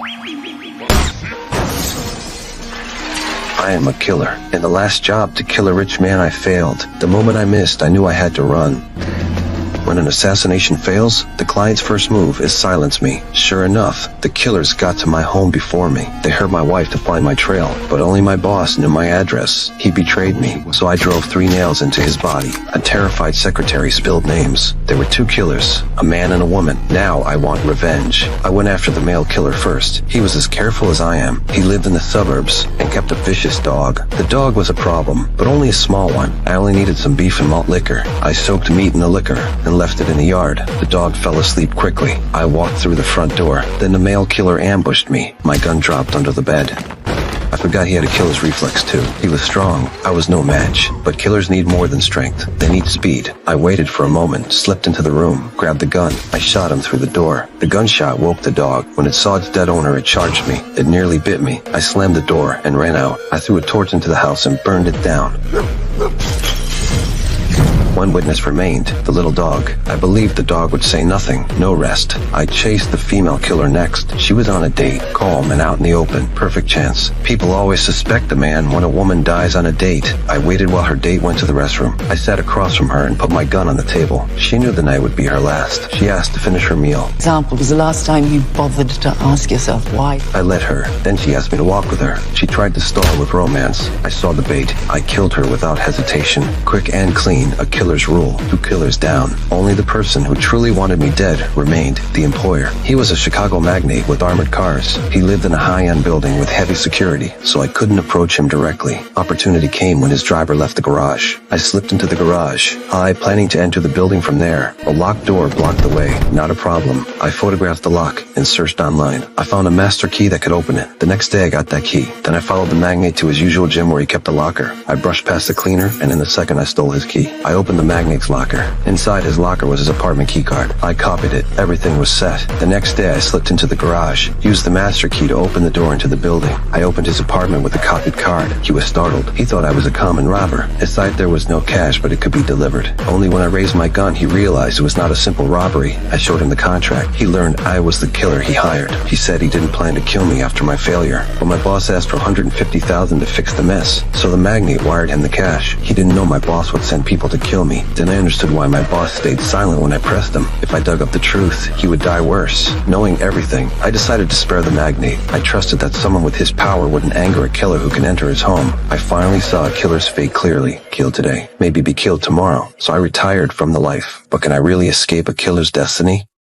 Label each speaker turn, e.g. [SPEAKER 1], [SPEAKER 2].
[SPEAKER 1] I am a killer. In the last job to kill a rich man, I failed. The moment I missed, I knew I had to run. When an assassination fails, the client's first move is silence me. Sure enough, the killers got to my home before me. They heard my wife to find my trail, but only my boss knew my address. He betrayed me, so I drove 3 nails into his body. A terrified secretary spilled names. There were 2 killers, a man and a woman. Now I want revenge. I went after the male killer first. He was as careful as I am. He lived in the suburbs and kept a vicious dog. The dog was a problem, but only a small one. I only needed some beef and malt liquor. I soaked meat in the liquor and left it in the yard. The dog fell asleep quickly. I walked through the front door. Then the male killer ambushed me. My gun dropped under the bed. I forgot he had a killer's reflex too. He was strong. I was no match. But killers need more than strength. They need speed. I waited for a moment, slipped into the room, grabbed the gun. I shot him through the door. The gunshot woke the dog. When it saw its dead owner, it charged me. It nearly bit me. I slammed the door and ran out. I threw a torch into the house and burned it down. 1 witness remained, the little dog. I believed the dog would say nothing, no rest. I chased the female killer next. She was on a date, calm and out in the open. Perfect chance. People always suspect a man when a woman dies on a date. I waited while her date went to the restroom. I sat across from her and put my gun on the table. She knew the night would be her last. She asked to finish her meal.
[SPEAKER 2] Example was the last time you bothered to ask yourself why.
[SPEAKER 1] I let her. Then she asked me to walk with her. She tried to stall with romance. I saw the bait. I killed her without hesitation. Quick and clean, a killer's rule. 2 killers down. Only the person who truly wanted me dead remained, the employer. He was a Chicago magnate with armored cars. He lived in a high-end building with heavy security, so I couldn't approach him directly. Opportunity came when his driver left the garage. I slipped into the garage, planning to enter the building from there. A locked door blocked the way. Not a problem. I photographed the lock and searched online. I found a master key that could open it. The next day I got that key. Then I followed the magnate to his usual gym where he kept the locker. I brushed past the cleaner, and in a second I stole his key. I opened the magnate's locker. Inside his locker was his apartment keycard. I copied it. Everything was set. The next day I slipped into the garage, used the master key to open the door into the building. I opened his apartment with the copied card. He was startled. He thought I was a common robber. Inside there was no cash, but it could be delivered. Only when I raised my gun, he realized it was not a simple robbery. I showed him the contract. He learned I was the killer he hired. He said he didn't plan to kill me after my failure, but my boss asked for $150,000 to fix the mess, so the magnate wired him the cash. He didn't know my boss would send people to kill me. Then I understood why my boss stayed silent when I pressed him. If I dug up the truth, he would die worse. Knowing everything, I decided to spare the magnate. I trusted that someone with his power wouldn't anger a killer who can enter his home. I finally saw a killer's fate clearly. Killed today, maybe be killed tomorrow. So I retired from the life. But can I really escape a killer's destiny?